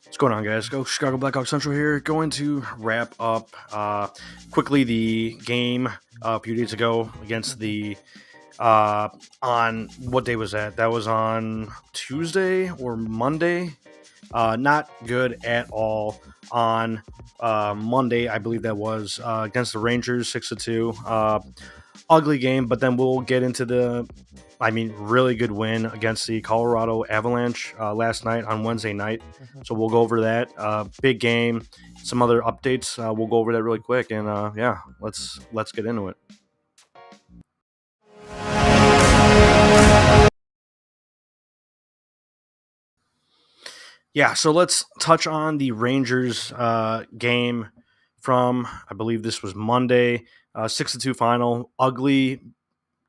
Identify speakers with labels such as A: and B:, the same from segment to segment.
A: What's going on, guys? Go Chicago Blackhawks Central here. Going to wrap up quickly the game a few days ago against the on what day was that? That was on Tuesday or Monday. Not good at all on Monday, I believe that was against the Rangers, 6-2. Ugly game, but then we'll get into really good win against the Colorado Avalanche last night on Wednesday night. So we'll go over that big game, some other updates. We'll go over that really quick, and let's get into it. Yeah, so let's touch on the Rangers game from, I believe this was Monday, 6-2 final. Ugly,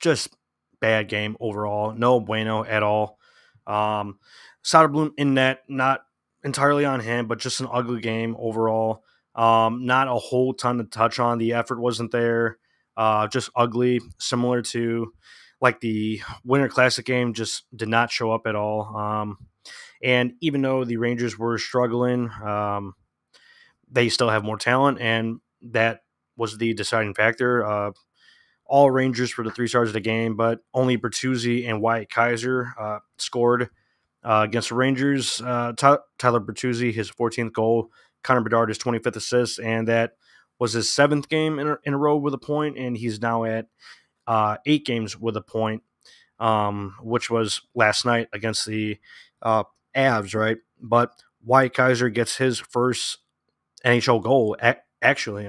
A: just bad game overall. No bueno at all. Soderblom in net, not entirely on him, but just an ugly game overall. Not a whole ton to touch on. The effort wasn't there. Just ugly, similar to like the Winter Classic game, just did not show up at all. And even though the Rangers were struggling, they still have more talent, and that was the deciding factor. All Rangers for the 3 stars of the game, but only Bertuzzi and Wyatt Kaiser scored against the Rangers. Tyler Bertuzzi, his 14th goal. Connor Bedard, his 25th assist, and that was his 7th game in a row with a point, and he's now at 8 games with a point, which was last night against the Avs, right? But Wyatt Kaiser gets his first NHL goal, actually.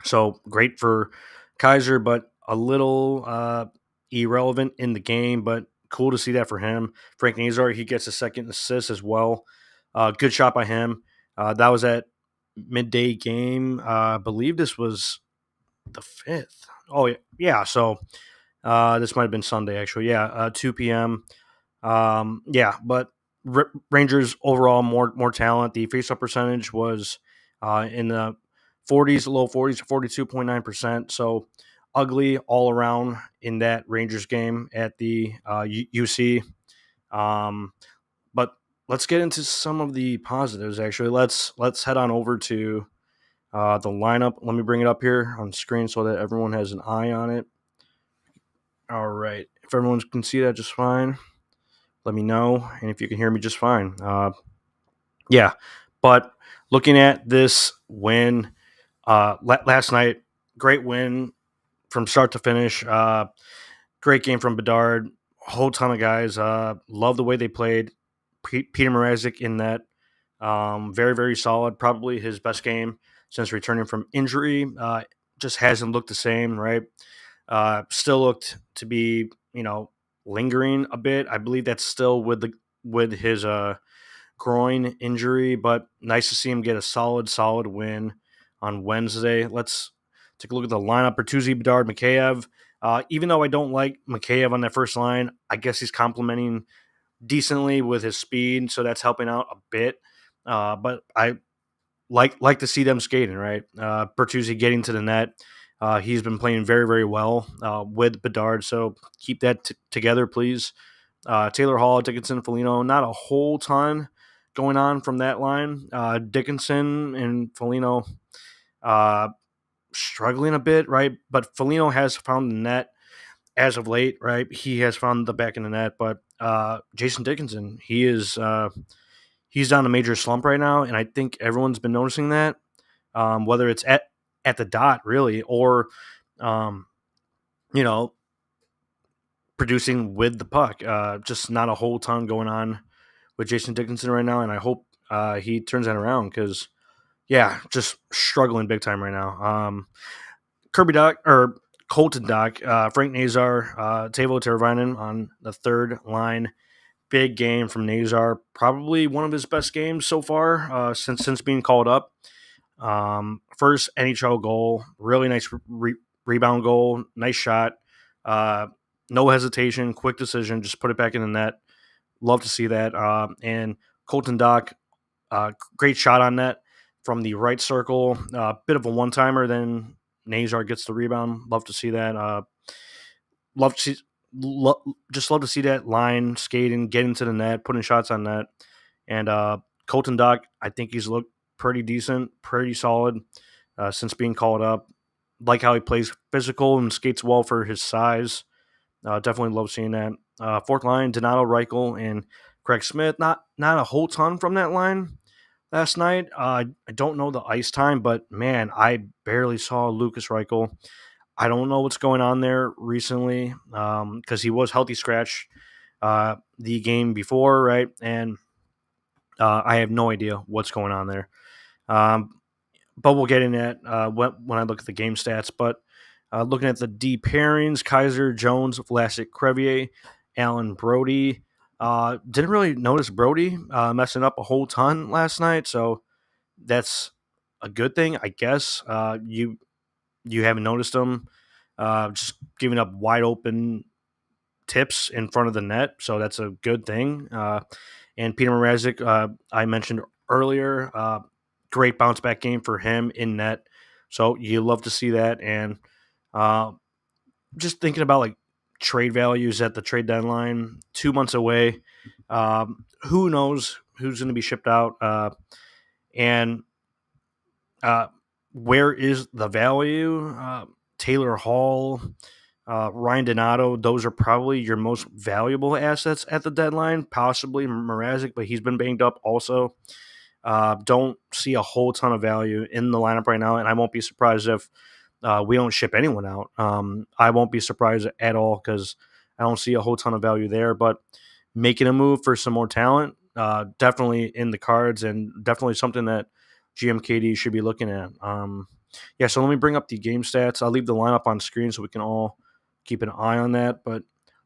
A: So great for Kaiser, but a little irrelevant in the game, but cool to see that for him. Frank Nazar, he gets a second assist as well. Good shot by him. That was at midday game. I believe this was the 5th. Oh, yeah. So this might have been Sunday, actually. Yeah, 2 p.m. But Rangers overall more talent. The faceoff percentage was in the 40s, low 40s, 42.9%. So ugly all around in that Rangers game at the UC. But let's get into some of the positives. Actually, let's head on over to the lineup. Let me bring it up here on screen so that everyone has an eye on it. All right, if everyone can see that just fine, let me know, and if you can hear me just fine. But looking at this win last night, great win from start to finish. Great game from Bedard. A whole ton of guys. Love the way they played. Peter Mrazek in that. Very, very solid. Probably his best game since returning from injury. Just hasn't looked the same, right? Still looked to be, lingering a bit. I believe that's still with his groin injury, but nice to see him get a solid win on Wednesday. Let's take a look at the lineup. Bertuzzi, Bedard, Mikheyev. Even though I don't like Mikheyev on that first line, I guess he's complementing decently with his speed, so that's helping out a bit. But I like to see them skating, right? Bertuzzi getting to the net. He's been playing very, very well with Bedard, so keep that together, please. Taylor Hall, Dickinson, Foligno, not a whole ton going on from that line. Dickinson and Foligno uh, struggling a bit, right? But Foligno has found the net as of late, right? He has found the back in the net, but Jason Dickinson, he's on a major slump right now, and I think everyone's been noticing that. Whether it's at the dot really, or um, you know, producing with the puck. Just not a whole ton going on with Jason Dickinson right now, and I hope he turns that around because yeah, just struggling big time right now. Kirby Doc or Colton Doc, Frank Nazar, Teuvo Teravainen on the third line. Big game from Nazar, probably one of his best games so far since being called up. First NHL goal, really nice rebound goal, nice shot. Uh, no hesitation, quick decision, just put it back in the net. Love to see that. And Colton Doc, great shot on net from the right circle. Bit of a one timer. Then Nazar gets the rebound. Love to see that. Love to see. Just love to see that line skating, get into the net, putting shots on net. And Colton Doc, I think he's looked pretty decent, pretty solid since being called up. Like how he plays physical and skates well for his size. Definitely love seeing that. Fourth line, Donato Reichel and Craig Smith. Not a whole ton from that line last night. I don't know the ice time, but man, I barely saw Lucas Reichel. I don't know what's going on there recently because he was healthy scratch the game before, right? And I have no idea what's going on there. Um, but we'll get in that when I look at the game stats. But looking at the D pairings, Kaiser, Jones, Vlasic, Crevier, Allen, Brody. Didn't really notice Brody messing up a whole ton last night, so that's a good thing, I guess. You haven't noticed him just giving up wide open tips in front of the net, so that's a good thing. And Peter Mrazek, I mentioned earlier, great bounce back game for him in net. So you love to see that. And just thinking about like trade values at the trade deadline, 2 months away. Who knows who's going to be shipped out? And where is the value? Taylor Hall, Ryan Donato, those are probably your most valuable assets at the deadline. Possibly Mrazek, but he's been banged up also. Don't see a whole ton of value in the lineup right now, and I won't be surprised if we don't ship anyone out. I won't be surprised at all because I don't see a whole ton of value there. But making a move for some more talent, definitely in the cards, and definitely something that GMKD should be looking at. Yeah, so let me bring up the game stats. I'll leave the lineup on screen so we can all keep an eye on that. But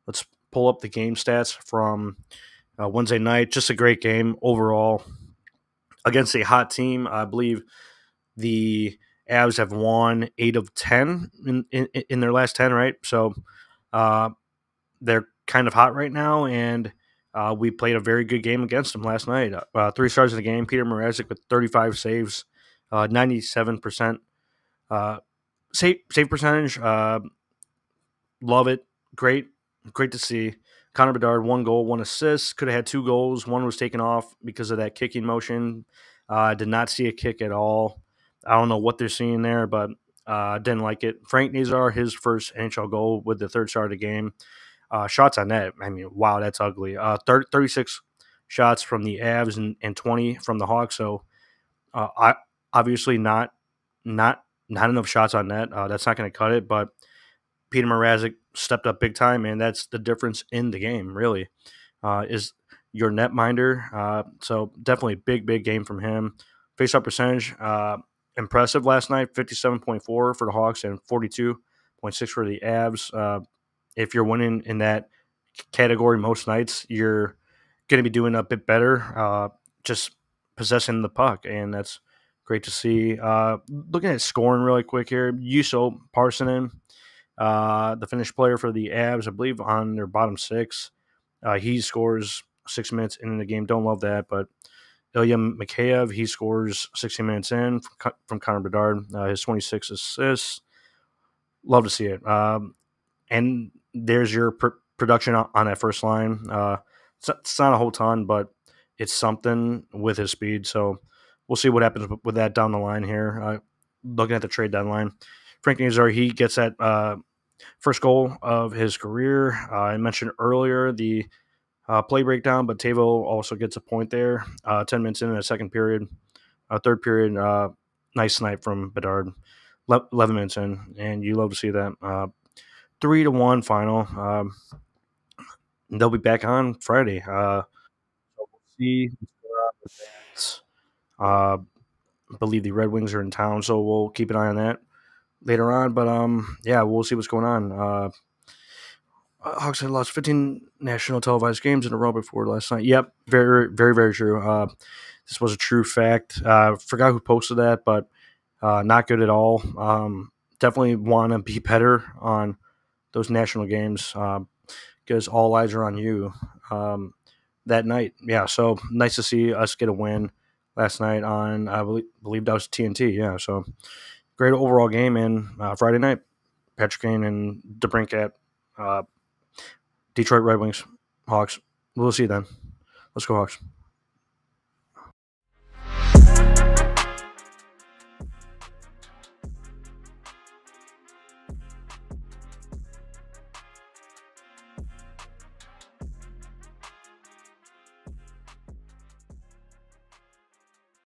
A: let's pull up the game stats from Wednesday night. Just a great game overall against a hot team. I believe the Avs have won 8 of 10 in their last 10, right? So they're kind of hot right now, and we played a very good game against them last night. 3 stars in the game. Peter Mrazek with 35 saves, 97% save percentage. Love it. Great to see. Connor Bedard, 1 goal, 1 assist. Could have had 2 goals. One was taken off because of that kicking motion. Did not see a kick at all. I don't know what they're seeing there, but didn't like it. Frank Nazar, his first NHL goal with the 3rd star of the game. Shots on net. I mean, wow, that's ugly. 36 shots from the Avs and 20 from the Hawks. So, obviously not enough shots on net. That's not going to cut it. But Peter Mrazek stepped up big time, and that's the difference in the game. Really, is your netminder. So definitely big game from him. Face-up percentage impressive last night. 57.4 for the Hawks and 42.6 for the Avs. If you're winning in that category most nights, you're going to be doing a bit better. Just possessing the puck, and that's great to see. Looking at scoring really quick here, Juuso Parssinen, the Finnish player for the Avs, I believe on their bottom 6. He scores 6 minutes in the game. Don't love that, but Ilya Mikheyev, he scores 16 minutes in from Connor Bedard. His 26 assists. Love to see it. And there's your production on that first line. It's not a whole ton, but it's something with his speed. So we'll see what happens with that down the line here. Looking at the trade deadline, Frank Nazar, he gets that first goal of his career. I mentioned earlier the play breakdown, but Tavo also gets a point there. 10 minutes in the second period. Third period, nice snipe from Bedard. 11 minutes in, and you love to see that. 3-1 final. They'll be back on Friday. So we'll see. I believe the Red Wings are in town, so we'll keep an eye on that later on. But yeah, we'll see what's going on. Hawks had lost 15 national televised games in a row before last night. Yep, very, very, very true. This was a true fact. Forgot who posted that, but not good at all. Definitely want to be better on those national games because all eyes are on you that night. Yeah, so nice to see us get a win last night on, I believe that was TNT. Yeah, so great overall game. And Friday night, Patrick Kane and DeBrincat, Detroit Red Wings, Hawks. We'll see you then. Let's go Hawks.